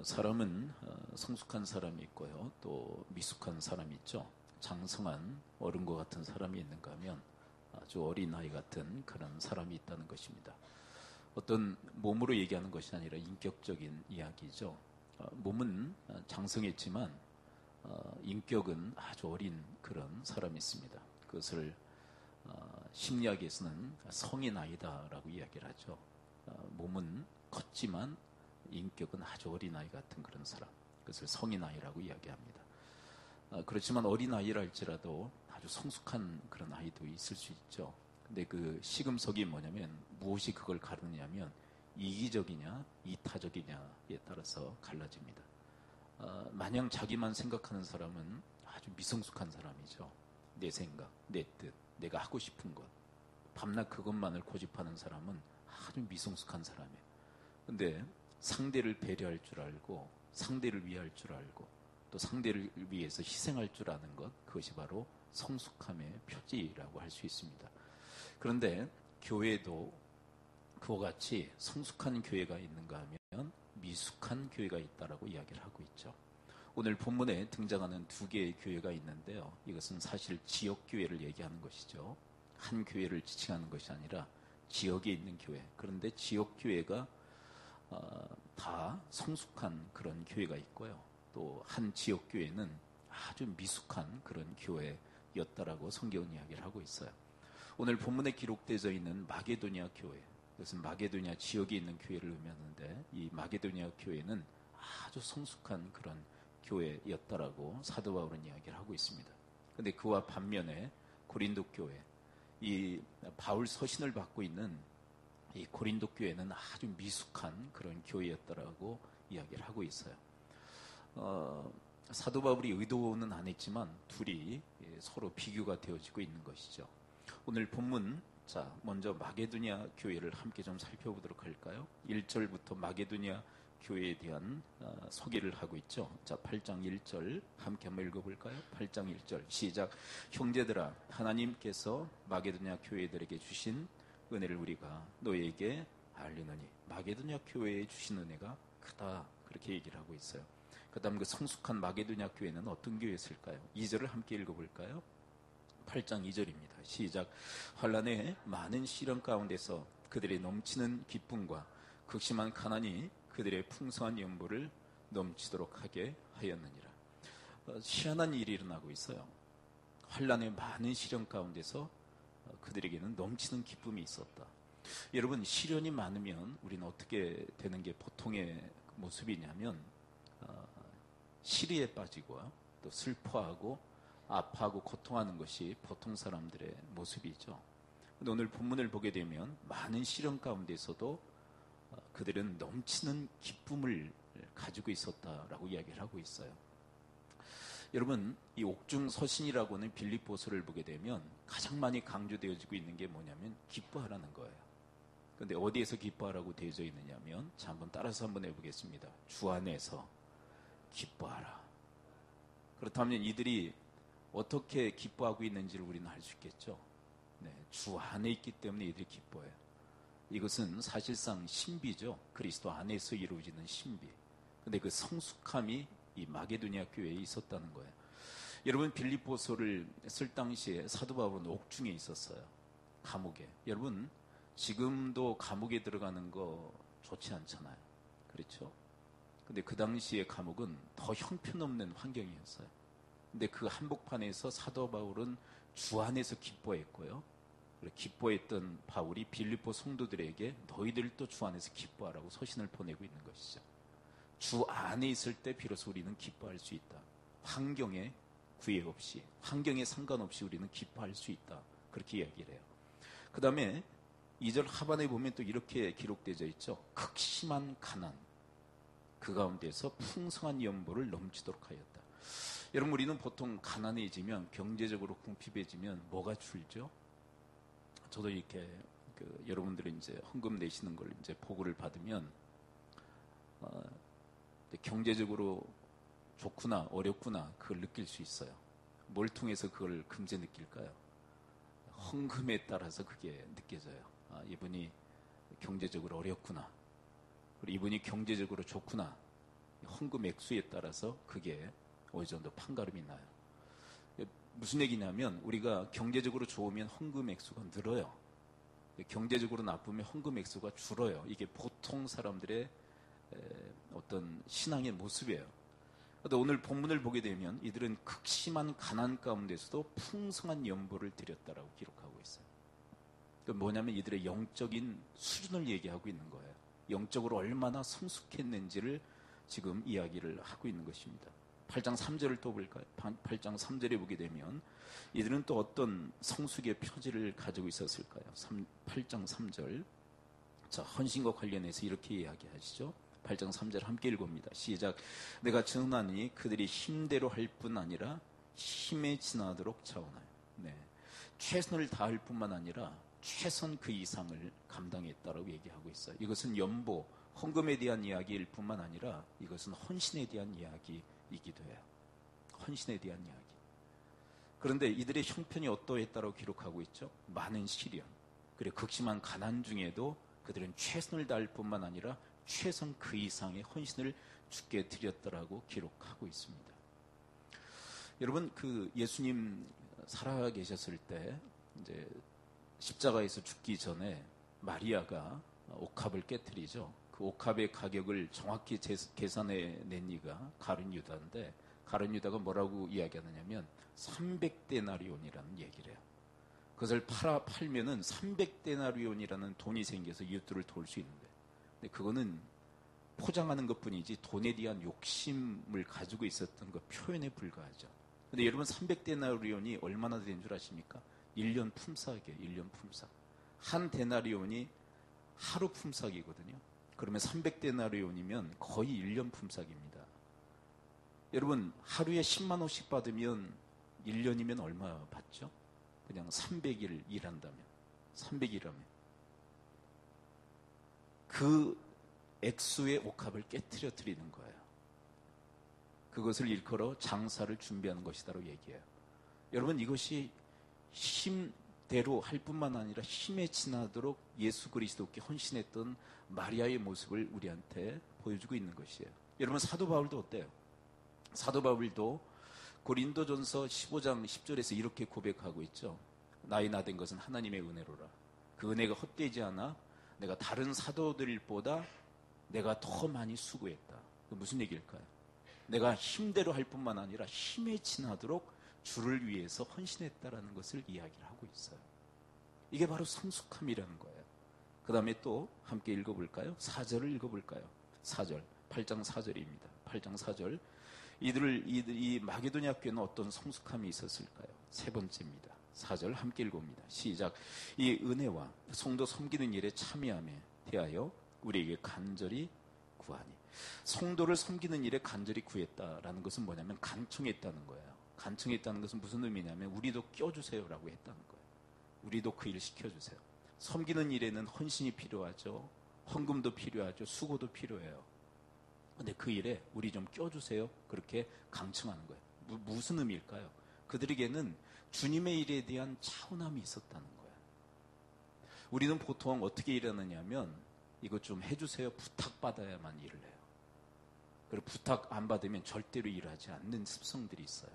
사람은 성숙한 사람이 있고요. 또 미숙한 사람이 있죠. 장성한 어른과 같은 사람이 있는가 하면 아주 어린 아이 같은 그런 사람이 있다는 것입니다. 어떤 몸으로 얘기하는 것이 아니라 인격적인 이야기죠. 몸은 장성했지만 인격은 아주 어린 그런 사람이 있습니다. 그것을 심리학에서는 성인 아이다라고 이야기를 하죠. 몸은 컸지만 인격은 아주 어린아이 같은 그런 사람, 그것을 성인아이라고 이야기합니다. 그렇지만 어린아이라 할지라도 아주 성숙한 그런 아이도 있을 수 있죠. 근데 그 시금석이 뭐냐면 무엇이 그걸 가르느냐면 이기적이냐 이타적이냐에 따라서 갈라집니다. 마냥 자기만 생각하는 사람은 아주 미성숙한 사람이죠. 내 생각, 내 뜻, 내가 하고 싶은 것, 밤낮 그것만을 고집하는 사람은 아주 미성숙한 사람이에요. 근데 상대를 배려할 줄 알고 상대를 위할 줄 알고 또 상대를 위해서 희생할 줄 아는 것, 그것이 바로 성숙함의 표지라고 할 수 있습니다. 그런데 교회도 그와 같이 성숙한 교회가 있는가 하면 미숙한 교회가 있다라고 이야기를 하고 있죠. 오늘 본문에 등장하는 두 개의 교회가 있는데요. 이것은 사실 지역교회를 얘기하는 것이죠. 한 교회를 지칭하는 것이 아니라 지역에 있는 교회. 그런데 지역교회가 다 성숙한 그런 교회가 있고요. 또 한 지역교회는 아주 미숙한 그런 교회였다라고 성경은 이야기를 하고 있어요. 오늘 본문에 기록되어 있는 마게도니아 교회, 이것은 마게도니아 지역에 있는 교회를 의미하는데 이 마게도니아 교회는 아주 성숙한 그런 교회였다라고 사도 바울은 이야기를 하고 있습니다. 그런데 그와 반면에 고린도 교회, 이 바울 서신을 받고 있는 이 고린도 교회는 아주 미숙한 그런 교회였다라고 이야기를 하고 있어요. 사도 바울이 의도는 안 했지만 둘이 서로 비교가 되어지고 있는 것이죠. 오늘 본문, 자, 먼저 마게도니아 교회를 함께 좀 살펴보도록 할까요? 1절부터 마게도니아 교회에 대한 소개를 하고 있죠. 자, 8장 1절 함께 한번 읽어볼까요? 8장 1절 시작. 형제들아, 하나님께서 마게도니아 교회들에게 주신 은혜를 우리가 너에게 알리느니. 마게도니아 교회에 주신 은혜가 크다, 그렇게 얘기를 하고 있어요. 그 다음 그 성숙한 마게도니아 교회는 어떤 교회였을까요? 2절을 함께 읽어볼까요? 8장 2절입니다. 시작. 환난의 많은 시련 가운데서 그들의 넘치는 기쁨과 극심한 가난이 그들의 풍성한 연보를 넘치도록 하게 하였느니라. 희한한 일이 일어나고 있어요. 환난의 많은 시련 가운데서 그들에게는 넘치는 기쁨이 있었다. 여러분, 시련이 많으면 우리는 어떻게 되는 게 보통의 모습이냐면 시리에 빠지고 또 슬퍼하고 아파하고 고통하는 것이 보통 사람들의 모습이죠. 그런데 오늘 본문을 보게 되면 많은 시련 가운데서도 그들은 넘치는 기쁨을 가지고 있었다라고 이야기를 하고 있어요. 여러분, 이 옥중서신이라고 하는 빌립보서를 보게 되면 가장 많이 강조되어지고 있는 게 뭐냐면 기뻐하라는 거예요. 그런데 어디에서 기뻐하라고 되어져 있느냐면, 자, 한번 따라서 한번 해보겠습니다. 주 안에서 기뻐하라. 그렇다면 이들이 어떻게 기뻐하고 있는지를 우리는 알 수 있겠죠. 네, 주 안에 있기 때문에 이들이 기뻐해요. 이것은 사실상 신비죠. 그리스도 안에서 이루어지는 신비. 근데 그 성숙함이 이 마게도니아 교회에 있었다는 거예요. 여러분, 빌립보서를 쓸 당시에 사도 바울은 옥중에 있었어요. 감옥에. 여러분, 지금도 감옥에 들어가는 거 좋지 않잖아요. 그렇죠? 근데 그 당시의 감옥은 더 형편없는 환경이었어요. 근데 그 한복판에서 사도 바울은 주 안에서 기뻐했고요. 기뻐했던 바울이 빌립보 성도들에게 너희들도 주 안에서 기뻐하라고 서신을 보내고 있는 것이죠. 주 안에 있을 때 비로소 우리는 기뻐할 수 있다. 환경에 구애 없이, 환경에 상관없이 우리는 기뻐할 수 있다. 그렇게 이야기를 해요. 그 다음에 2절 하반에 보면 또 이렇게 기록되어 있죠. 극심한 가난, 그 가운데서 풍성한 연보를 넘치도록 하였다. 여러분, 우리는 보통 가난해지면, 경제적으로 궁핍해지면 뭐가 줄죠? 저도 이렇게 여러분들이 이제 헌금 내시는 걸 이제 보고를 받으면 경제적으로 좋구나 어렵구나 그걸 느낄 수 있어요. 뭘 통해서 그걸 금세 느낄까요? 헌금에 따라서 그게 느껴져요. 이분이 경제적으로 어렵구나, 그리고 이분이 경제적으로 좋구나, 헌금 액수에 따라서 그게 어느 정도 판가름이 나요. 무슨 얘기냐면 우리가 경제적으로 좋으면 헌금 액수가 늘어요. 경제적으로 나쁘면 헌금 액수가 줄어요. 이게 보통 사람들의 어떤 신앙의 모습이에요. 그런데 오늘 본문을 보게 되면 이들은 극심한 가난 가운데서도 풍성한 연보를 드렸다라고 기록하고 있어요. 뭐냐면 이들의 영적인 수준을 얘기하고 있는 거예요. 영적으로 얼마나 성숙했는지를 지금 이야기를 하고 있는 것입니다. 8장 3절을 또 볼까요? 8장 3절에 보게 되면 이들은 또 어떤 성숙의 표지를 가지고 있었을까요? 8장 3절. 자, 헌신과 관련해서 이렇게 이야기하시죠. 8장 3절 함께 읽어봅니다. 시작. 내가 증언하니 그들이 힘대로 할 뿐 아니라 힘에 지나도록 차원하여. 네. 최선을 다할 뿐만 아니라 최선 그 이상을 감당했다라고 얘기하고 있어요. 이것은 연보, 헌금에 대한 이야기일 뿐만 아니라 이것은 헌신에 대한 이야기이기도 해요. 헌신에 대한 이야기. 그런데 이들의 형편이 어떠했다고 기록하고 있죠? 많은 시련, 그리고 극심한 가난 중에도 그들은 최선을 다할 뿐만 아니라 최선 그 이상의 헌신을 주께 드렸다라고 기록하고 있습니다. 여러분, 그 예수님 살아 계셨을 때 이제 십자가에서 죽기 전에 마리아가 옥합을 깨뜨리죠. 그 옥합의 가격을 정확히 계산해 낸 이가 가룟 유다인데, 가룟 유다가 뭐라고 이야기하느냐면 300데나리온이라는 얘기를 해요. 그것을 팔면은 300데나리온이라는 돈이 생겨서 이웃들을 도울 수 있는데, 근데 그거는 포장하는 것뿐이지 돈에 대한 욕심을 가지고 있었던 것 표현에 불과하죠. 근데 여러분, 300데나리온이 얼마나 된 줄 아십니까? 1년 품삯이에요. 1년 품삯. 한 데나리온이 하루 품삯이거든요. 그러면 300데나리온이면 거의 1년 품삯입니다. 여러분, 하루에 10만 원씩 받으면 1년이면 얼마 받죠? 그냥 300일 일한다면, 300일이라면 그 액수의 옥합을 깨트려 드리는 거예요. 그것을 일컬어 장사를 준비하는 것이다라고 얘기해요. 여러분, 이것이 힘대로 할 뿐만 아니라 힘에 지나도록 예수 그리스도께 헌신했던 마리아의 모습을 우리한테 보여주고 있는 것이에요. 여러분, 사도 바울도 어때요? 사도 바울도 고린도전서 15장 10절에서 이렇게 고백하고 있죠. 나이 나된 것은 하나님의 은혜로라. 그 은혜가 헛되지 않아 내가 다른 사도들보다 내가 더 많이 수고했다. 무슨 얘기일까요? 내가 힘대로 할 뿐만 아니라 힘에 지나도록 주를 위해서 헌신했다라는 것을 이야기를 하고 있어요. 이게 바로 성숙함이라는 거예요. 그 다음에 또 함께 읽어볼까요? 4절을 읽어볼까요? 4절, 8장 4절입니다. 8장 4절. 이 마게도냐 교회는 어떤 성숙함이 있었을까요? 세 번째입니다. 4절 함께 읽어봅니다. 시작. 이 은혜와 성도 섬기는 일에 참여함에 대하여 우리에게 간절히 구하니. 성도를 섬기는 일에 간절히 구했다라는 것은 뭐냐면 간청했다는 거예요. 간청했다는 것은 무슨 의미냐면 우리도 껴주세요라고 했다는 거예요. 우리도 그 일 시켜주세요. 섬기는 일에는 헌신이 필요하죠. 헌금도 필요하죠. 수고도 필요해요. 근데 그 일에 우리 좀 껴주세요. 그렇게 강청하는 거예요. 무슨 의미일까요? 그들에게는 주님의 일에 대한 차분함이 있었다는 거예요. 우리는 보통 어떻게 일하느냐면 이것 좀 해주세요. 부탁받아야만 일을 해요. 그리고 부탁 안 받으면 절대로 일하지 않는 습성들이 있어요.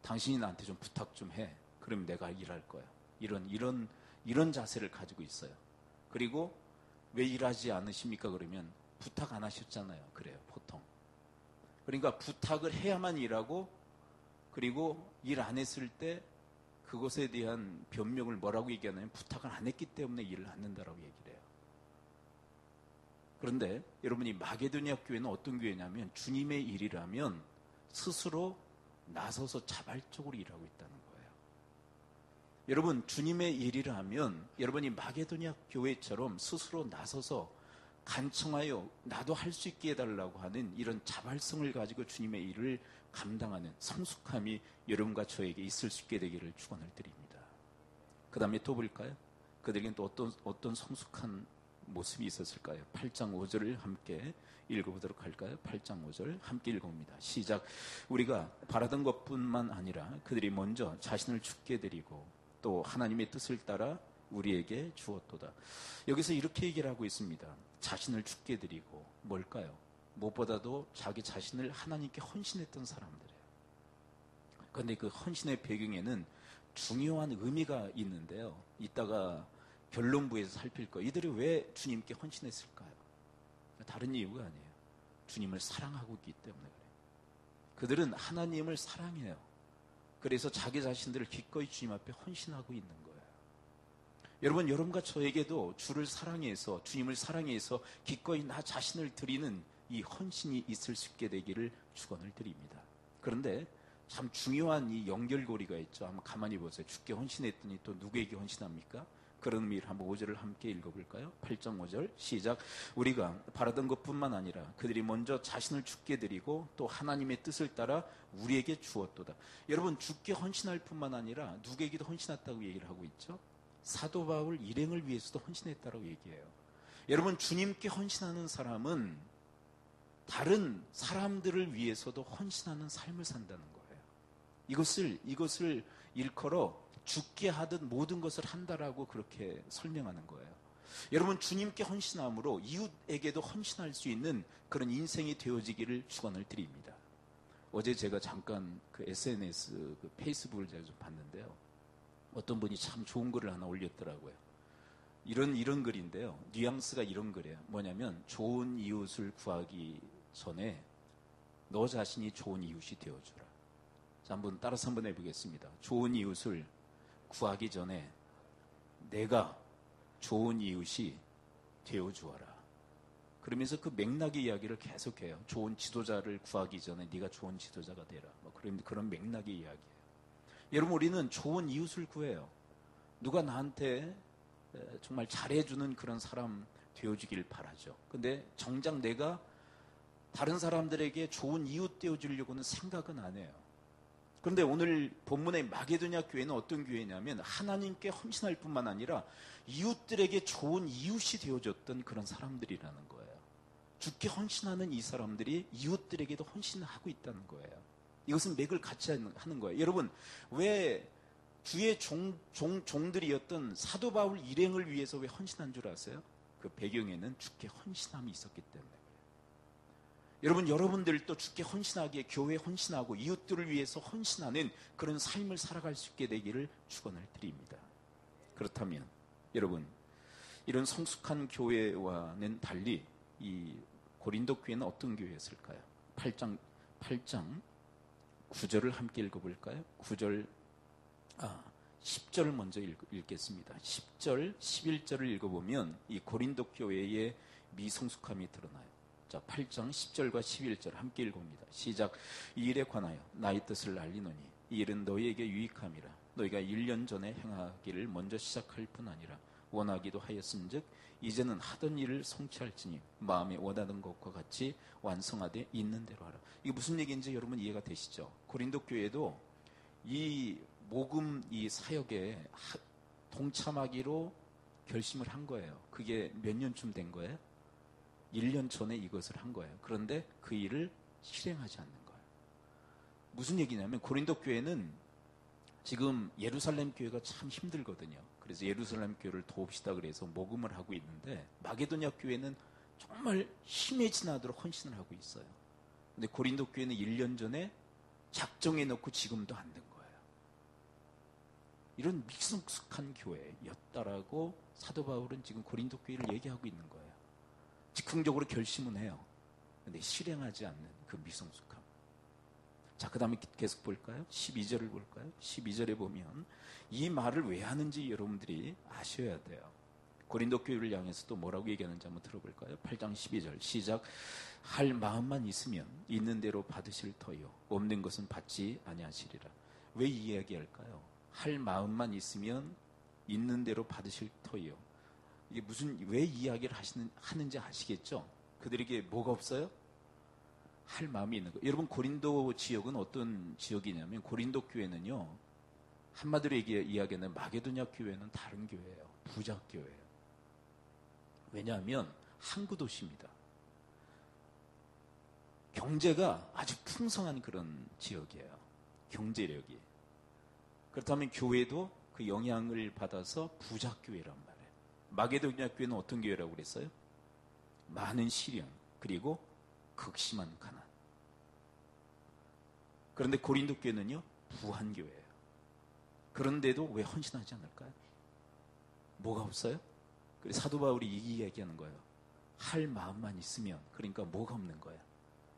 당신이 나한테 좀 부탁 좀 해. 그러면 내가 일할 거야. 이런 자세를 가지고 있어요. 그리고 왜 일하지 않으십니까? 그러면 부탁 안 하셨잖아요. 그래요, 보통. 그러니까 부탁을 해야만 일하고, 그리고 일 안 했을 때 그것에 대한 변명을 뭐라고 얘기하냐면 부탁을 안 했기 때문에 일을 안 한다라고 얘기를 해요. 그런데 여러분이 마게도냐 교회는 어떤 교회냐면 주님의 일이라면 스스로 나서서 자발적으로 일하고 있다는 거예요. 여러분, 주님의 일이라면 여러분이 마게도냐 교회처럼 스스로 나서서 간청하여 나도 할 수 있게 해달라고 하는 이런 자발성을 가지고 주님의 일을 감당하는 성숙함이 여러분과 저에게 있을 수 있게 되기를 축원을 드립니다. 그 다음에 또 볼까요? 그들에게는 또 어떤 성숙한 모습이 있었을까요? 8장 5절을 함께 읽어보도록 할까요? 8장 5절 함께 읽어봅니다. 시작. 우리가 바라던 것뿐만 아니라 그들이 먼저 자신을 죽게 드리고 또 하나님의 뜻을 따라 우리에게 주었도다. 여기서 이렇게 얘기를 하고 있습니다. 자신을 죽게 드리고 뭘까요? 무엇보다도 자기 자신을 하나님께 헌신했던 사람들이에요. 그런데 그 헌신의 배경에는 중요한 의미가 있는데요. 이따가 결론부에서 살필 거예요. 이들이 왜 주님께 헌신했을까요? 다른 이유가 아니에요. 주님을 사랑하고 있기 때문에 그래요. 그들은 하나님을 사랑해요. 그래서 자기 자신들을 기꺼이 주님 앞에 헌신하고 있는 거예요. 여러분, 여러분과 저에게도 주를 사랑해서, 주님을 사랑해서 기꺼이 나 자신을 드리는 이 헌신이 있을 수 있게 되기를 축원을 드립니다. 그런데 참 중요한 이 연결고리가 있죠. 한번 가만히 보세요. 주께 헌신했더니 또 누구에게 헌신합니까? 그런 의미를 한번 5절을 함께 읽어볼까요? 8장 5절 시작. 우리가 바라던 것뿐만 아니라 그들이 먼저 자신을 주께 드리고 또 하나님의 뜻을 따라 우리에게 주었도다. 여러분, 주께 헌신할 뿐만 아니라 누구에게도 헌신했다고 얘기를 하고 있죠. 사도 바울 일행을 위해서도 헌신했다고 얘기해요. 여러분, 주님께 헌신하는 사람은 다른 사람들을 위해서도 헌신하는 삶을 산다는 거예요. 이것을 일컬어 죽게 하듯 모든 것을 한다라고 그렇게 설명하는 거예요. 여러분, 주님께 헌신함으로 이웃에게도 헌신할 수 있는 그런 인생이 되어지기를 축원을 드립니다. 어제 제가 잠깐 그 SNS 그 페이스북을 제가 좀 봤는데요. 어떤 분이 참 좋은 글을 하나 올렸더라고요. 이런 글인데요. 뉘앙스가 이런 글이에요. 뭐냐면 좋은 이웃을 구하기 전에 너 자신이 좋은 이웃이 되어주라. 자, 한번 따라서 한번 해보겠습니다. 좋은 이웃을 구하기 전에 내가 좋은 이웃이 되어주어라. 그러면서 그 맥락의 이야기를 계속해요. 좋은 지도자를 구하기 전에 네가 좋은 지도자가 되라. 뭐 그런 맥락의 이야기예요. 여러분, 우리는 좋은 이웃을 구해요. 누가 나한테 정말 잘해주는 그런 사람 되어주길 바라죠. 근데 정작 내가 다른 사람들에게 좋은 이웃 되어주려고는 생각은 안 해요. 그런데 오늘 본문의 마게도냐 교회는 어떤 교회냐면 하나님께 헌신할 뿐만 아니라 이웃들에게 좋은 이웃이 되어줬던 그런 사람들이라는 거예요. 주께 헌신하는 이 사람들이 이웃들에게도 헌신하고 있다는 거예요. 이것은 맥을 같이 하는 거예요. 여러분, 왜 주의 종들이었던 사도 바울 일행을 위해서 왜 헌신한 줄 아세요? 그 배경에는 주께 헌신함이 있었기 때문에. 여러분, 여러분들도 주께 헌신하기에 교회에 헌신하고 이웃들을 위해서 헌신하는 그런 삶을 살아갈 수 있게 되기를 축원을 드립니다. 그렇다면 여러분, 이런 성숙한 교회와는 달리 이 고린도 교회는 어떤 교회였을까요? 8장 9절을 함께 읽어볼까요? 10절을 먼저 읽겠습니다. 10절, 11절을 읽어보면 이 고린도 교회의 미성숙함이 드러나요. 자, 8장 10절과 11절 함께 읽어봅니다. 시작. 이 일에 관하여 나의 뜻을 알리노니 이 일은 너희에게 유익함이라. 너희가 1년 전에 행하기를 먼저 시작할 뿐 아니라 원하기도 하였은즉 이제는 하던 일을 성취할지니 마음에 원하는 것과 같이 완성하되 있는 대로 하라. 이게 무슨 얘기인지 여러분 이해가 되시죠? 고린도 교회도 이 복음 이 사역에 동참하기로 결심을 한 거예요. 그게 몇 년쯤 된 거예요? 1년 전에 이것을 한 거예요. 그런데 그 일을 실행하지 않는 거예요. 무슨 얘기냐면 고린도 교회는 지금 예루살렘 교회가 참 힘들거든요. 그래서 예루살렘 교회를 도웁시다 그래서 모금을 하고 있는데 마게도냐 교회는 정말 힘에 지나도록 헌신을 하고 있어요. 근데 고린도 교회는 1년 전에 작정해 놓고 지금도 안 된 거예요. 이런 미성숙한 교회였다라고 사도 바울은 지금 고린도 교회를 얘기하고 있는 거예요. 즉흥적으로 결심은 해요. 근데 실행하지 않는 그 미성숙함. 자, 그 다음에 계속 볼까요? 12절을 볼까요? 12절에 보면 이 말을 왜 하는지 여러분들이 아셔야 돼요. 고린도 교회를 향해서 또 뭐라고 얘기하는지 한번 들어볼까요? 8장 12절 시작. 할 마음만 있으면 있는 대로 받으실 터요 없는 것은 받지 아니하시리라. 왜 이 이야기할까요? 할 마음만 있으면 있는 대로 받으실 터요. 이게 왜 이 이야기를 하는지 아시겠죠? 그들에게 뭐가 없어요? 할 마음이 있는 거예요. 여러분, 고린도 지역은 어떤 지역이냐면 고린도 교회는요, 한마디로 이야기하는 마게도냐 교회는 다른 교회예요. 부자 교회예요. 왜냐하면 항구 도시입니다. 경제가 아주 풍성한 그런 지역이에요. 경제력이. 그렇다면 교회도 그 영향을 받아서 부자 교회란 말이에요. 마게도냐 교회는 어떤 교회라고 그랬어요? 많은 시련 그리고 극심한 가난. 그런데 고린도 교회는요, 부한 교회예요. 그런데도 왜 헌신하지 않을까요? 뭐가 없어요? 그래서 사도 바울이 이 이야기하는 거예요. 할 마음만 있으면, 그러니까 뭐가 없는 거예요?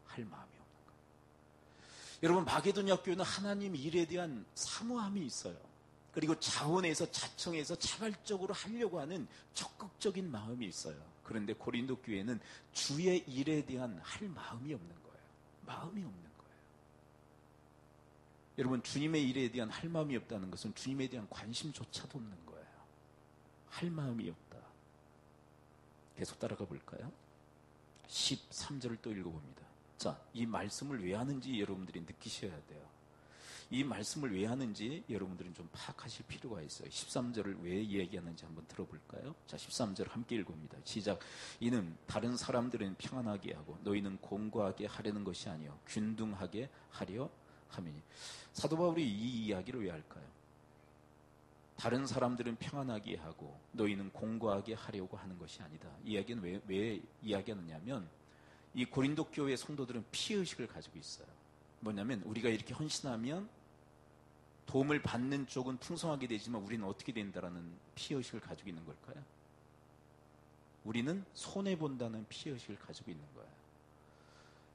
할 마음이 없는 거예요. 여러분, 마게도냐 교회는 하나님 일에 대한 사모함이 있어요. 그리고 자원해서 자청해서 자발적으로 하려고 하는 적극적인 마음이 있어요. 그런데 고린도 교회는 주의 일에 대한 할 마음이 없는 거예요. 마음이 없는 거예요. 여러분, 주님의 일에 대한 할 마음이 없다는 것은 주님에 대한 관심조차도 없는 거예요. 할 마음이 없다. 계속 따라가 볼까요? 13절을 또 읽어봅니다. 자, 이 말씀을 왜 하는지 여러분들이 느끼셔야 돼요. 이 말씀을 왜 하는지 여러분들은 좀 파악하실 필요가 있어요. 13절을 왜 이야기하는지 한번 들어볼까요? 자, 13절 함께 읽어봅니다. 시작. 이는 다른 사람들은 평안하게 하고 너희는 공고하게 하려는 것이 아니요 균등하게 하려 함이니. 사도 바울이 이 이야기를 왜 할까요? 다른 사람들은 평안하게 하고 너희는 공고하게 하려고 하는 것이 아니다. 이 이야기는 왜 이야기하느냐면 이 고린도 교회 성도들은 피의식을 가지고 있어요. 뭐냐면 우리가 이렇게 헌신하면 도움을 받는 쪽은 풍성하게 되지만 우리는 어떻게 된다라는 피의식을 가지고 있는 걸까요? 우리는 손해본다는 피의식을 가지고 있는 거예요.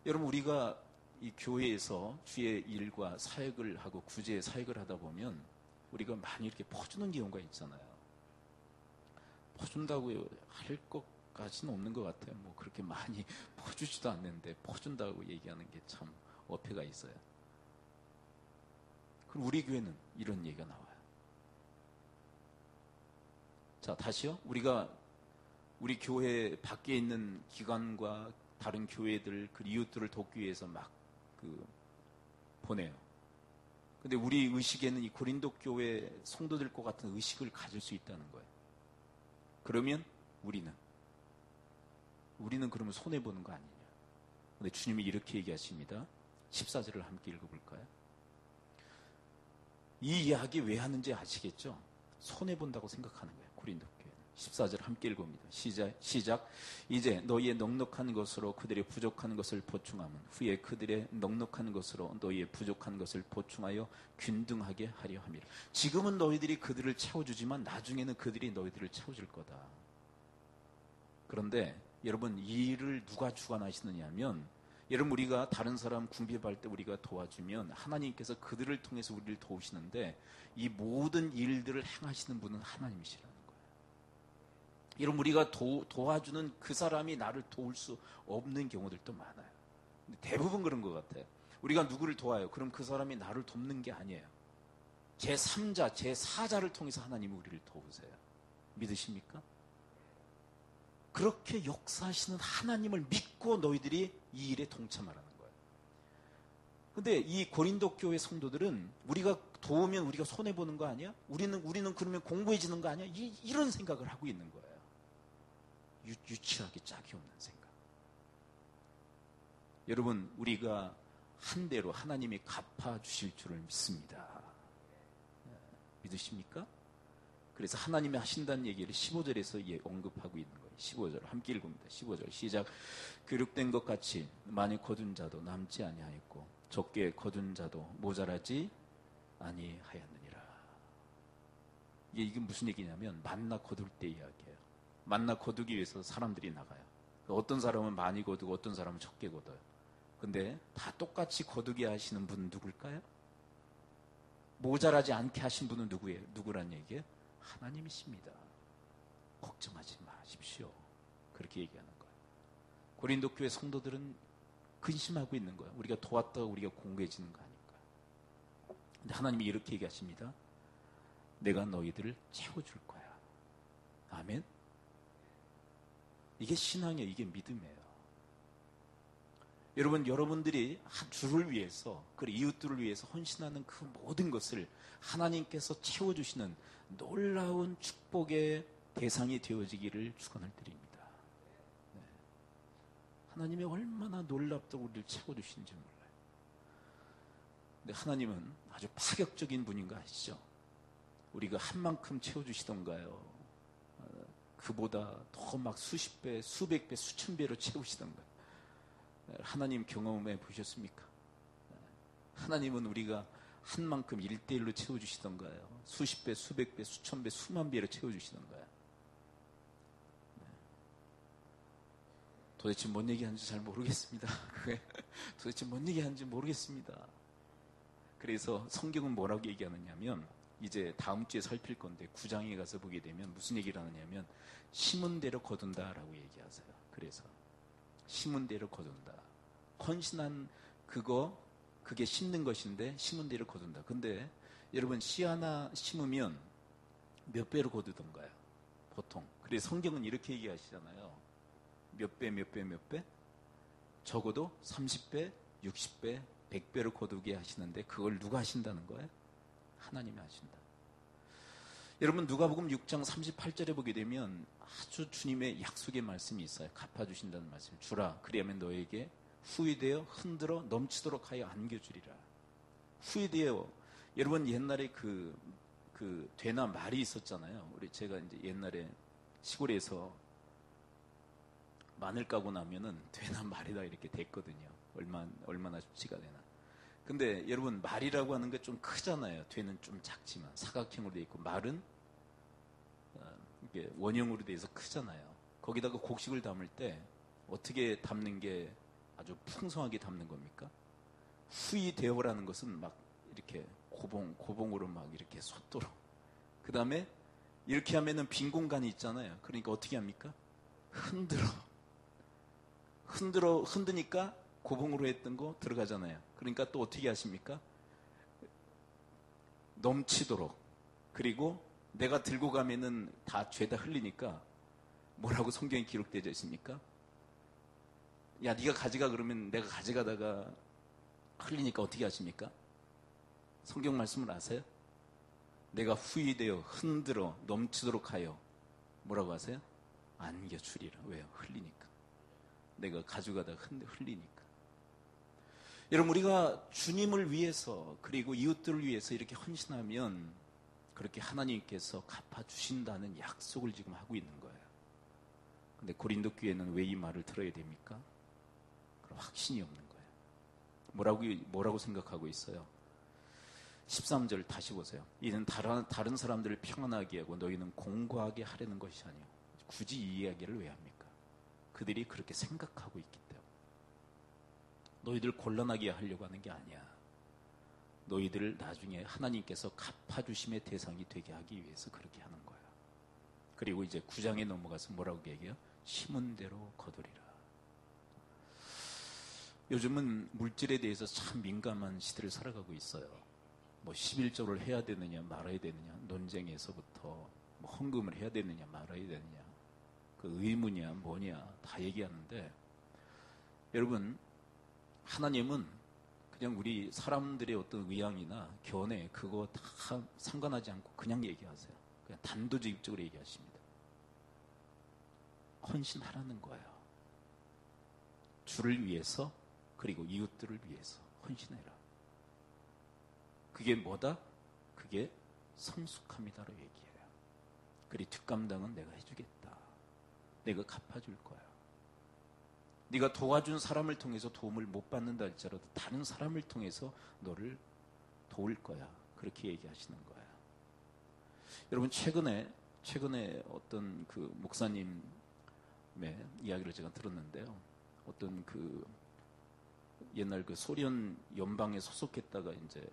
여러분, 우리가 이 교회에서 주의 일과 사역을 하고 구제의 사역을 하다 보면 우리가 많이 이렇게 퍼주는 경우가 있잖아요. 퍼준다고 할 것까지는 없는 것 같아요. 뭐 그렇게 많이 퍼주지도 않는데 퍼준다고 얘기하는 게 참 어폐가 있어요. 그럼 우리 교회는 이런 얘기가 나와요. 자, 다시요. 우리 교회 밖에 있는 기관과 다른 교회들, 그 이웃들을 돕기 위해서 막 보내요. 근데 우리 의식에는 이 고린도 교회 성도들과 같은 의식을 가질 수 있다는 거예요. 그러면 우리는 그러면 손해보는 거 아니냐. 근데 주님이 이렇게 얘기하십니다. 14절을 함께 읽어볼까요? 이 이야기 왜 하는지 아시겠죠? 손해본다고 생각하는 거예요. 고린도 교회는. 14절 함께 읽어봅니다. 시작. 이제 너희의 넉넉한 것으로 그들의 부족한 것을 보충하면 후에 그들의 넉넉한 것으로 너희의 부족한 것을 보충하여 균등하게 하려 함이라. 지금은 너희들이 그들을 채워주지만 나중에는 그들이 너희들을 채워줄 거다. 그런데 여러분, 이 일을 누가 주관하시느냐 하면 여러분, 우리가 다른 사람 궁핍할 때 우리가 도와주면 하나님께서 그들을 통해서 우리를 도우시는데 이 모든 일들을 행하시는 분은 하나님이시라는 거예요. 여러분, 우리가 도와주는 그 사람이 나를 도울 수 없는 경우들도 많아요. 근데 대부분 그런 것 같아요. 우리가 누구를 도와요? 그럼 그 사람이 나를 돕는 게 아니에요. 제3자, 제4자를 통해서 하나님이 우리를 도우세요. 믿으십니까? 그렇게 역사하시는 하나님을 믿고 너희들이 이 일에 동참하라는 거예요. 근데 이 고린도 교회 성도들은 우리가 도우면 우리가 손해보는 거 아니야? 우리는 그러면 공부해지는 거 아니야? 이런 생각을 하고 있는 거예요. 유치하게 짝이 없는 생각. 여러분, 우리가 한 대로 하나님이 갚아주실 줄을 믿습니다. 믿으십니까? 그래서 하나님이 하신다는 얘기를 15절에서 언급하고 있는 거예요. 15절 함께 읽습니다. 15절 시작. 교육된 것 같이 많이 거둔 자도 남지 아니하였고 적게 거둔 자도 모자라지 아니하였느니라. 이게 무슨 얘기냐면 만나 거둘 때 이야기예요. 만나 거두기 위해서 사람들이 나가요. 어떤 사람은 많이 거두고 어떤 사람은 적게 거둬요. 근데 다 똑같이 거두게 하시는 분은 누굴까요? 모자라지 않게 하신 분은 누구예요? 누구란 얘기예요? 하나님이십니다. 걱정하지 마십시오. 그렇게 얘기하는 거예요. 고린도 교회 성도들은 근심하고 있는 거예요. 우리가 도왔다가 우리가 공고해지는 거 아닐까. 근데 하나님이 이렇게 얘기하십니다. 내가 너희들을 채워줄 거야. 아멘. 이게 신앙이에요. 이게 믿음이에요. 여러분들이 주를 위해서, 그리고 이웃들을 위해서 헌신하는 그 모든 것을 하나님께서 채워주시는 놀라운 축복의 대상이 되어지기를 축원을 드립니다. 네. 하나님이 얼마나 놀랍다고 우리를 채워주시는지 몰라요. 근데 하나님은 아주 파격적인 분인 거 아시죠? 우리가 한 만큼 채워주시던가요? 그보다 더 막 수십 배, 수백 배, 수천 배로 채우시던가요? 하나님 경험해 보셨습니까? 하나님은 우리가 한 만큼 1대1로 채워주시던가요? 수십 배, 수백 배, 수천 배, 수만 배로 채워주시던가요? 도대체 뭔 얘기하는지 잘 모르겠습니다. 도대체 뭔 얘기하는지 모르겠습니다. 그래서 성경은 뭐라고 얘기하느냐면, 이제 다음 주에 살필 건데 9장에 가서 보게 되면 무슨 얘기를 하느냐면, 심은 대로 거둔다라고 얘기하세요. 그래서 심은 대로 거둔다. 헌신한 그게 심는 것인데 심은 대로 거둔다. 근데 여러분, 씨 하나 심으면 몇 배로 거두던가요? 보통. 그래서 성경은 이렇게 얘기하시잖아요. 몇 배, 몇 배, 몇 배? 적어도 30배, 60배, 100배로 거두게 하시는데, 그걸 누가 하신다는 거예요? 하나님이 하신다. 여러분, 누가복음 6장 38절에 보게 되면 아주 주님의 약속의 말씀이 있어요. 갚아주신다는 말씀. 주라, 그리하면 너에게 후히되어 흔들어 넘치도록 하여 안겨주리라. 후히되어, 여러분 옛날에 그 되나 말이 있었잖아요. 제가 이제 옛날에 시골에서 마늘 까고 나면은 되나 말이다 이렇게 됐거든요. 얼마나 좋지가 되나. 근데 여러분, 말이라고 하는 게 좀 크잖아요. 되는 좀 작지만 사각형으로 돼 있고, 말은 이게 원형으로 돼서 크잖아요. 거기다가 곡식을 담을 때 어떻게 담는 게 아주 풍성하게 담는 겁니까? 후이 되어라는 것은 막 이렇게 고봉으로 막 이렇게 솟도록. 그 다음에 이렇게 하면은 빈 공간이 있잖아요. 그러니까 어떻게 합니까? 흔드니까 고봉으로 했던 거 들어가잖아요. 그러니까 또 어떻게 하십니까? 넘치도록. 그리고 내가 들고 가면은 다 죄다 흘리니까 뭐라고 성경에 기록되어 있습니까? 야, 네가 가져가. 그러면 내가 가져가다가 흘리니까 어떻게 하십니까? 성경 말씀을 아세요? 내가 후히되어 흔들어 넘치도록 하여 뭐라고 하세요? 안겨주리라. 왜요? 흘리니까. 내가 가져가다가 흘리니까. 여러분, 우리가 주님을 위해서, 그리고 이웃들을 위해서 이렇게 헌신하면 그렇게 하나님께서 갚아주신다는 약속을 지금 하고 있는 거예요. 근데 고린도 교회는 왜 이 말을 들어야 됩니까? 그럼 확신이 없는 거예요. 뭐라고 생각하고 있어요? 13절 다시 보세요. 이는 다른 사람들을 평안하게 하고 너희는 공고하게 하려는 것이 아니요. 굳이 이 이야기를 왜 합니까? 그들이 그렇게 생각하고 있기 때문에. 너희들 곤란하게 하려고 하는 게 아니야. 너희들을 나중에 하나님께서 갚아주심의 대상이 되게 하기 위해서 그렇게 하는 거야. 그리고 이제 9장에 넘어가서 뭐라고 얘기해요? 심은 대로 거두리라. 요즘은 물질에 대해서 참 민감한 시대를 살아가고 있어요. 뭐 11조를 해야 되느냐 말아야 되느냐 논쟁에서부터 뭐 헌금을 해야 되느냐 말아야 되느냐 그 의무냐 뭐냐 다 얘기하는데, 여러분, 하나님은 그냥 우리 사람들의 어떤 의향이나 견해 그거 다 상관하지 않고 그냥 얘기하세요. 그냥 단도직입적으로 얘기하십니다. 헌신하라는 거예요. 주를 위해서, 그리고 이웃들을 위해서 헌신해라. 그게 뭐다? 그게 성숙함이다로 얘기해요. 그리고 뒷감당은 내가 해주겠다. 내가 갚아줄 거야. 네가 도와준 사람을 통해서 도움을 못 받는다 할지라도 다른 사람을 통해서 너를 도울 거야. 그렇게 얘기하시는 거예요. 여러분, 최근에 어떤 그 목사님의 이야기를 제가 들었는데요. 어떤 그 옛날 그 소련 연방에 소속했다가 이제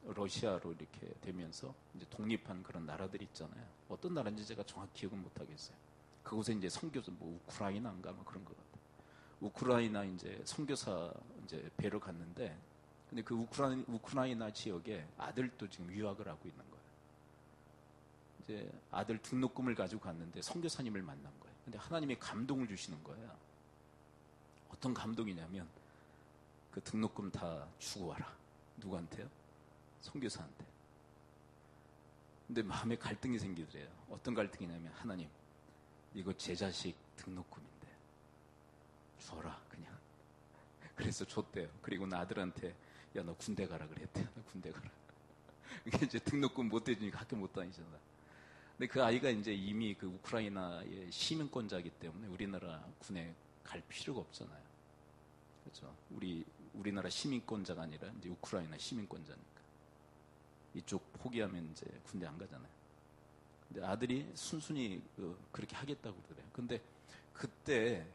러시아로 이렇게 되면서 이제 독립한 그런 나라들이 있잖아요. 어떤 나라인지 제가 정확히 기억은 못 하겠어요. 그곳에 이제 선교사, 뭐 우크라이나인가 뭐 그런 것 같아요. 우크라이나 이제 선교사 이제 배로 갔는데, 근데 그 우크라이나 지역에 아들도 지금 유학을 하고 있는 거예요. 이제 아들 등록금을 가지고 갔는데 선교사님을 만난 거예요. 근데 하나님이 감동을 주시는 거예요. 어떤 감동이냐면 그 등록금 다 주고 와라. 누구한테요? 선교사한테. 근데 마음에 갈등이 생기더래요. 어떤 갈등이냐면, 하나님, 이거 제 자식 등록금인데 줘라 그냥. 그래서 줬대요. 그리고 나 아들한테 야, 너 군대 가라 그랬대요. 너 군대 가라. 이게 이제 등록금 못 대주니까 학교 못 다니잖아. 근데 그 아이가 이제 이미 그 우크라이나의 시민권자이기 때문에 우리나라 군에 갈 필요가 없잖아요. 그렇죠. 우리나라 시민권자가 아니라 이제 우크라이나 시민권자니까. 이쪽 포기하면 이제 군대 안 가잖아요. 근데 아들이 순순히 그렇게 하겠다고 그래요. 근데 그때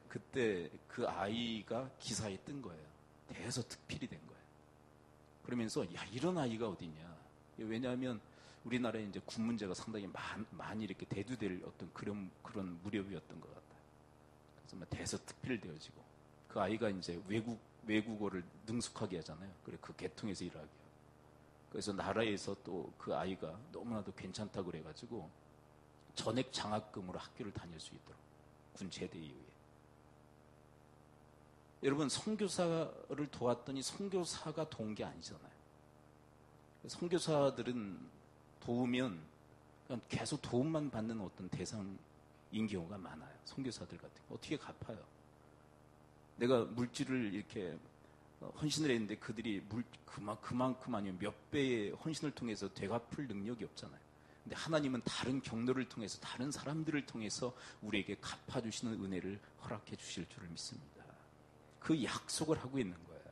그 아이가 기사에 뜬 거예요. 대서특필이 된 거예요. 그러면서 야, 이런 아이가 어디냐. 왜냐하면 우리나라에 이제 군 문제가 상당히 많이 이렇게 대두될 어떤 그런 무렵이었던 것 같아요. 그래서 막 대서특필되어지고 그 아이가 이제 외국어를 능숙하게 하잖아요. 그래 그 계통에서 일하게. 그래서 나라에서 또 그 아이가 너무나도 괜찮다고 그래가지고 전액 장학금으로 학교를 다닐 수 있도록 군 제대 이후에. 여러분 선교사를 도왔더니 선교사가 도운 게 아니잖아요. 선교사들은 도우면 그냥 계속 도움만 받는 어떤 대상인 경우가 많아요. 선교사들 같은 거 어떻게 갚아요? 내가 물질을 이렇게 헌신을 했는데 그들이 그만큼 아니면 몇 배의 헌신을 통해서 되갚을 능력이 없잖아요. 근데 하나님은 다른 경로를 통해서 다른 사람들을 통해서 우리에게 갚아주시는 은혜를 허락해 주실 줄을 믿습니다. 그 약속을 하고 있는 거예요.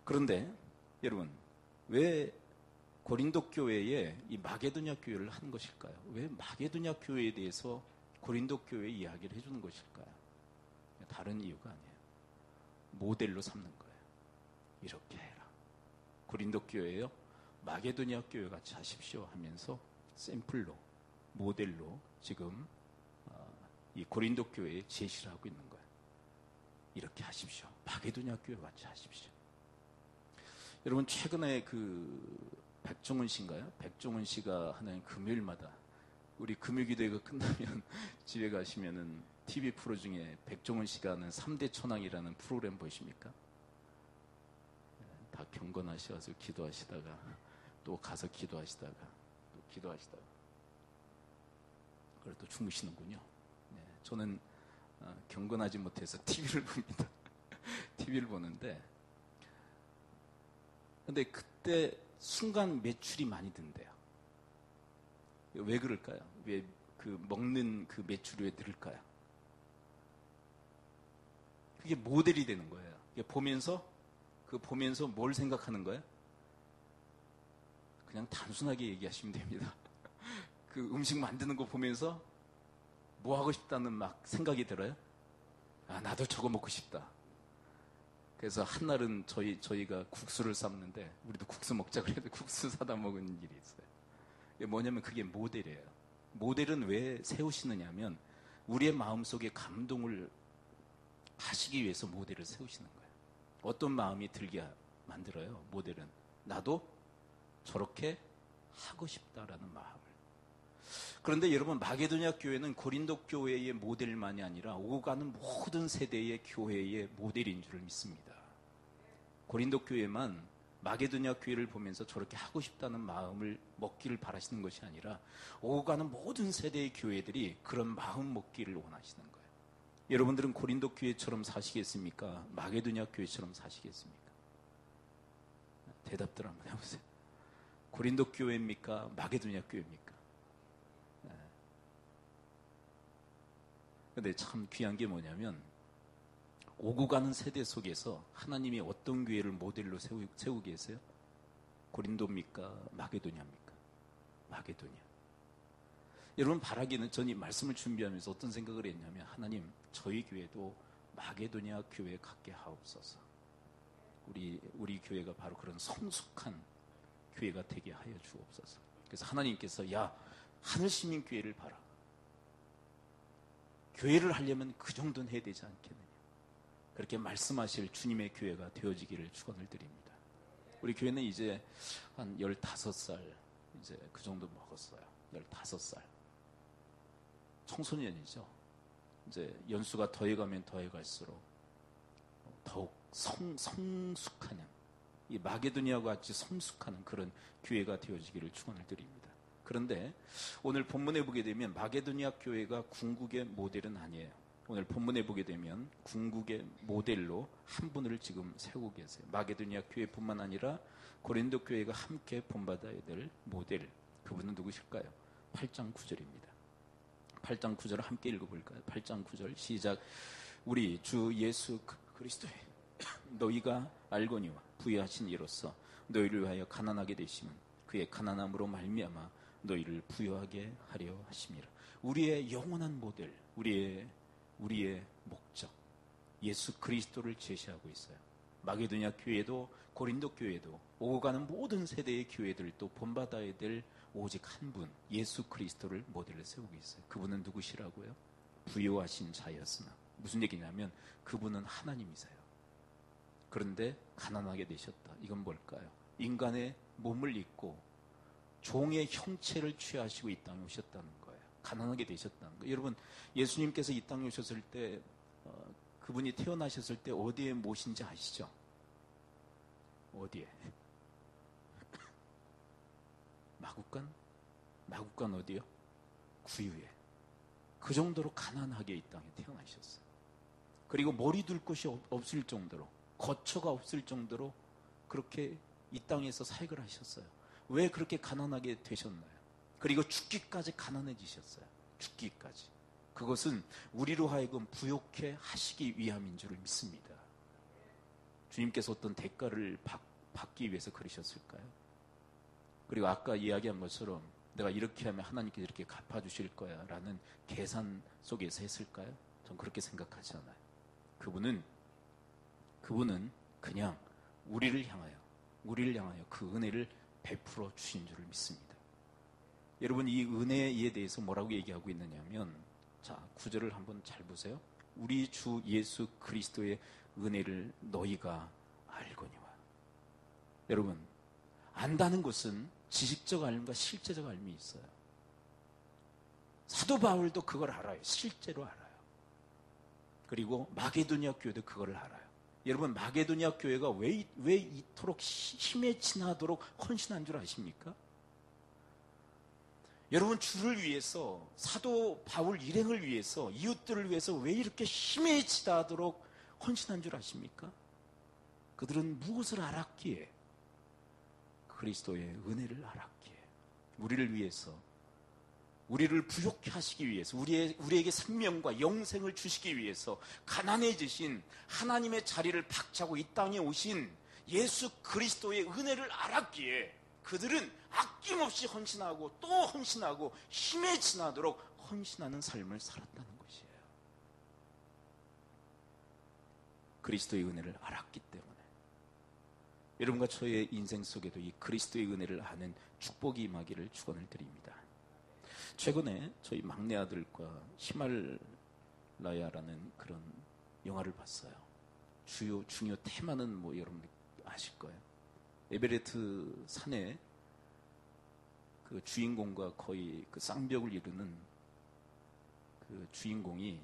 그런데 여러분 왜 고린도 교회에 이 마게도냐 교회를 하는 것일까요? 왜 마게도냐 교회에 대해서 고린도 교회의 이야기를 해주는 것일까요? 다른 이유가 아니에요. 모델로 삼는 거예요. 이렇게 해라. 고린도 교회요. 마게도냐 교회 같이 하십시오 하면서 샘플로 모델로 지금 이 고린도 교회에 제시를 하고 있는 거예요. 이렇게 하십시오. 마게도냐 교회 같이 하십시오. 여러분 최근에 그 백종원 씨인가요? 백종원 씨가 하는 금요일마다 우리 금요기도회가 끝나면 집에 가시면은 TV 프로 중에 백종원 씨가 하는 3대 천왕이라는 프로그램 보십니까? 다 경건하셔서 기도하시다가 또 가서 기도하시다가 또 기도하시다가 그걸 또 주무시는군요. 네, 저는 경건하지 못해서 TV를 봅니다. TV를 보는데 근데 그때 순간 매출이 많이 든대요. 왜 그럴까요? 왜 그 먹는 그 매출이 왜 늘을까요? 그게 모델이 되는 거예요. 보면서 뭘 생각하는 거예요? 그냥 단순하게 얘기하시면 됩니다. 그 음식 만드는 거 보면서 뭐 하고 싶다는 막 생각이 들어요? 아, 나도 저거 먹고 싶다. 그래서 한날은 저희가 국수를 삶는데 우리도 국수 먹자 그래도 국수 사다 먹은 일이 있어요. 뭐냐면 그게 모델이에요. 모델은 왜 세우시느냐 하면 우리의 마음속에 감동을 하시기 위해서 모델을 세우시는 거예요. 어떤 마음이 들게 만들어요? 모델은 나도 저렇게 하고 싶다라는 마음을. 그런데 여러분 마게도냐 교회는 고린도 교회의 모델만이 아니라 오고 가는 모든 세대의 교회의 모델인 줄을 믿습니다. 고린도 교회만 마게도냐 교회를 보면서 저렇게 하고 싶다는 마음을 먹기를 바라시는 것이 아니라 오고 가는 모든 세대의 교회들이 그런 마음 먹기를 원하시는 거예요. 여러분들은 고린도 교회처럼 사시겠습니까? 마게도냐 교회처럼 사시겠습니까? 대답들 한번 해보세요. 고린도 교회입니까? 마게도냐 교회입니까? 근데 참 귀한 게 뭐냐면 오고 가는 세대 속에서 하나님이 어떤 교회를 모델로 세우고 계세요? 고린도입니까? 마게도냐입니까? 마게도냐. 여러분 바라기는 전이 말씀을 준비하면서 어떤 생각을 했냐면 하나님 저희 교회도 마게도냐 교회 갖게 하옵소서. 우리 교회가 바로 그런 성숙한 교회가 되게 하여 주옵소서. 그래서 하나님께서 야 하늘시민 교회를 봐라. 교회를 하려면 그 정도는 해야 되지 않겠느냐. 그렇게 말씀하실 주님의 교회가 되어지기를 축원을 드립니다. 우리 교회는 이제 한 15살 이제 그 정도 먹었어요. 15살. 청소년이죠. 이제 연수가 더해가면 더해갈수록 더욱 성숙하는 이 마게도니아와 같이 성숙하는 그런 교회가 되어지기를 축원을 드립니다. 그런데 오늘 본문에 보게 되면 마게도니아 교회가 궁극의 모델은 아니에요. 오늘 본문에 보게 되면 궁극의 모델로 한 분을 지금 세우고 계세요. 마게도니아 교회뿐만 아니라 고린도 교회가 함께 본받아야 될 모델. 그분은 누구실까요? 8장 9절입니다. 8장 9절을 함께 읽어볼까요? 8장 9절 시작. 우리 주 예수 그리스도의 너희가 알거니와 부여하신 이로써 너희를 위하여 가난하게 되심은 그의 가난함으로 말미암아 너희를 부여하게 하려 하심이라. 우리의 영원한 모델, 우리의 목적, 예수 그리스도를 제시하고 있어요. 마게도냐 교회도 고린도 교회도 오고 가는 모든 세대의 교회들도 본받아야 될 오직 한 분, 예수 그리스도를 모델로 세우고 있어요. 그분은 누구시라고요? 부요하신 자였으나. 무슨 얘기냐면 그분은 하나님이세요. 그런데 가난하게 되셨다. 이건 뭘까요? 인간의 몸을 입고 종의 형체를 취하시고 이 땅에 오셨다는 거예요. 가난하게 되셨다는 거예요. 여러분, 예수님께서 이 땅에 오셨을 때 그분이 태어나셨을 때 어디에 모신지 아시죠? 어디에? 마국간? 마국간 어디요? 구유에. 그 정도로 가난하게 이 땅에 태어나셨어요. 그리고 머리 둘 곳이 없을 정도로, 거처가 없을 정도로 그렇게 이 땅에서 사역을 하셨어요. 왜 그렇게 가난하게 되셨나요? 그리고 죽기까지 가난해지셨어요. 죽기까지. 그것은 우리로 하여금 부욕해 하시기 위함인 줄을 믿습니다. 주님께서 어떤 대가를 받기 위해서 그러셨을까요? 그리고 아까 이야기한 것처럼 내가 이렇게 하면 하나님께서 이렇게 갚아주실 거야 라는 계산 속에서 했을까요? 전 그렇게 생각하지 않아요. 그분은 그냥 우리를 향하여 그 은혜를 베풀어 주신 줄을 믿습니다. 여러분, 이 은혜에 대해서 뭐라고 얘기하고 있느냐면, 자, 9절을 한번 잘 보세요. 우리 주 예수 그리스도의 은혜를 너희가 알거니와. 여러분, 안다는 것은 지식적 알림과 실제적 알림이 있어요. 사도 바울도 그걸 알아요. 실제로 알아요. 그리고 마게도냐 교회도 그걸 알아요. 여러분, 마게도냐 교회가 왜 이토록 힘에 지나도록 헌신한 줄 아십니까? 여러분, 주를 위해서, 사도 바울 일행을 위해서, 이웃들을 위해서 왜 이렇게 힘에 지나도록 헌신한 줄 아십니까? 그들은 무엇을 알았기에? 그리스도의 은혜를 알았기에. 우리를 위해서, 우리를 부욕케 하시기 위해서, 우리에게 생명과 영생을 주시기 위해서 가난해지신 하나님의 자리를 박차고 이 땅에 오신 예수 그리스도의 은혜를 알았기에 그들은 아낌없이 헌신하고 또 헌신하고 힘에 지나도록 헌신하는 삶을 살았다는 것이에요. 그리스도의 은혜를 알았기 때문에. 여러분과 저의 인생 속에도 이 그리스도의 은혜를 아는 축복이 임하기를 축원을 드립니다. 최근에 저희 막내 아들과 히말라야라는 그런 영화를 봤어요. 중요 테마는 뭐 여러분 아실 거예요. 에베레트 산에 그 주인공과 거의 그 쌍벽을 이루는 그 주인공이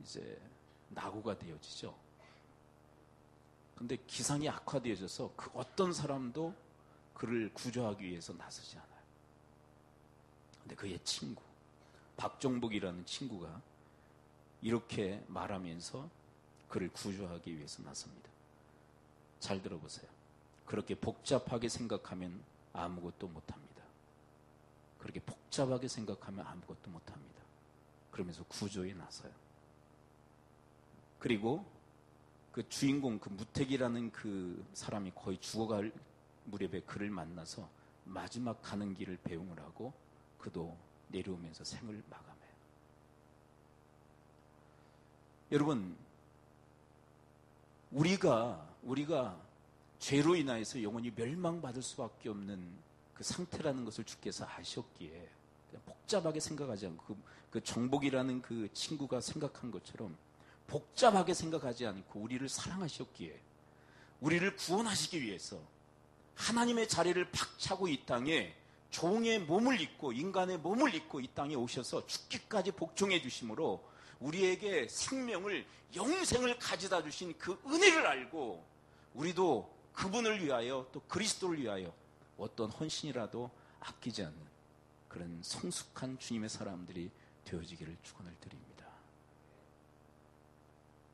이제 낙오가 되어지죠. 근데 기상이 악화되어져서 그 어떤 사람도 그를 구조하기 위해서 나서지 않아요. 근데 그의 친구, 박종복이라는 친구가 이렇게 말하면서 그를 구조하기 위해서 나섭니다. 잘 들어보세요. 그렇게 복잡하게 생각하면 아무것도 못합니다. 그렇게 복잡하게 생각하면 아무것도 못합니다. 그러면서 구조에 나서요. 그리고 그 주인공, 그 무택이라는 그 사람이 거의 죽어갈 무렵에 그를 만나서 마지막 가는 길을 배웅을 하고 그도 내려오면서 생을 마감해요. 여러분, 우리가 죄로 인하여서 영원히 멸망받을 수밖에 없는 그 상태라는 것을 주께서 아셨기에 그냥 복잡하게 생각하지 않고 그 정복이라는 그 친구가 생각한 것처럼 복잡하게 생각하지 않고 우리를 사랑하셨기에 우리를 구원하시기 위해서 하나님의 자리를 박차고 이 땅에 종의 몸을 입고 인간의 몸을 입고 이 땅에 오셔서 죽기까지 복종해 주심으로 우리에게 생명을, 영생을 가져다 주신 그 은혜를 알고 우리도 그분을 위하여 또 그리스도를 위하여 어떤 헌신이라도 아끼지 않는 그런 성숙한 주님의 사람들이 되어지기를 축원을 드립니다.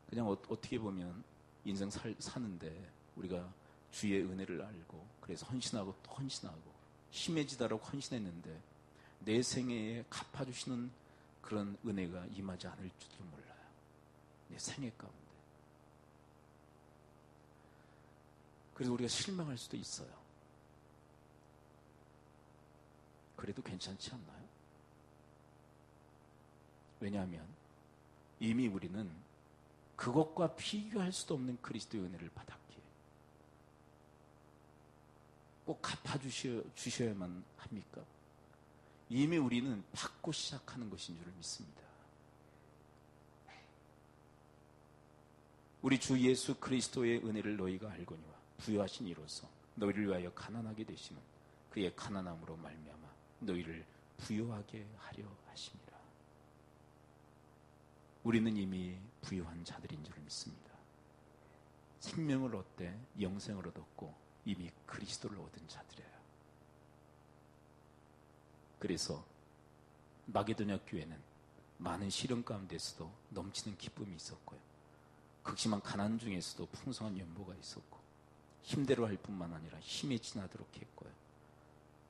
그냥 어떻게 보면 인생 사는데 우리가 주의 은혜를 알고 그래서 헌신하고 또 헌신하고 심해지도록 헌신했는데 내 생애에 갚아주시는 그런 은혜가 임하지 않을지도 몰라요. 내 생애 가운데. 그래서 우리가 실망할 수도 있어요. 그래도 괜찮지 않나요? 왜냐하면 이미 우리는 그것과 비교할 수도 없는 그리스도의 은혜를 받았기에 꼭 갚아주셔야만 합니까? 이미 우리는 받고 시작하는 것인 줄 믿습니다. 우리 주 예수 그리스도의 은혜를 너희가 알거니와 부요하신 이로써 너희를 위하여 가난하게 되심은 그의 가난함으로 말미암아 너희를 부요하게 하려 하심이라. 우리는 이미 부요한 자들인 줄 믿습니다. 생명을 얻되 영생을 얻었고 이미 그리스도를 얻은 자들이에요. 그래서 마게도냐 교회는 많은 시련 가운데서도 넘치는 기쁨이 있었고요. 극심한 가난 중에서도 풍성한 연보가 있었고 힘대로 할 뿐만 아니라 힘에 지나도록 했고요.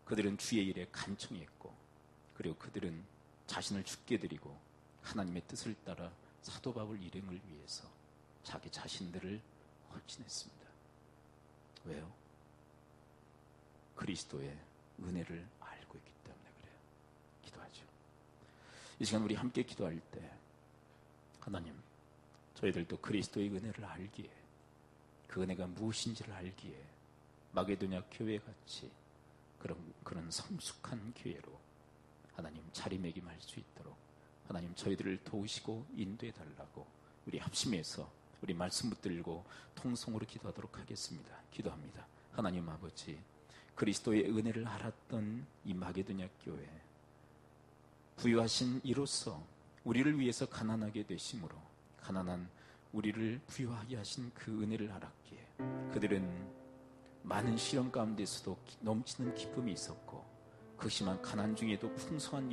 그들은 주의 일에 간청했고 그리고 그들은 자신을 죽게 드리고 하나님의 뜻을 따라 사도 바울 일행을 위해서 자기 자신들을 헌신했습니다. 왜요? 그리스도의 은혜를 알고 있기 때문에 그래요. 기도하죠. 이 시간 우리 함께 기도할 때 하나님, 저희들도 그리스도의 은혜를 알기에 그 은혜가 무엇인지를 알기에 마게도냐 교회같이 그런 성숙한 교회로 하나님 자리매김할 수 있도록 하나님 저희들을 도우시고 인도해 달라고 우리 합심해서 우리 말씀 붙들고 통성으로 기도하도록 하겠습니다. 기도합니다. 하나님 아버지, 그리스도의 은혜를 알았던 이 마게도냐 교회 부유하신 이로써 우리를 위해서 가난하게 되심으로 가난한 우리를 부유하게 하신 그 은혜를 알았기에 그들은 많은 시련 가운데서도 넘치는 기쁨이 있었고 그 심한 가난 중에도 풍성한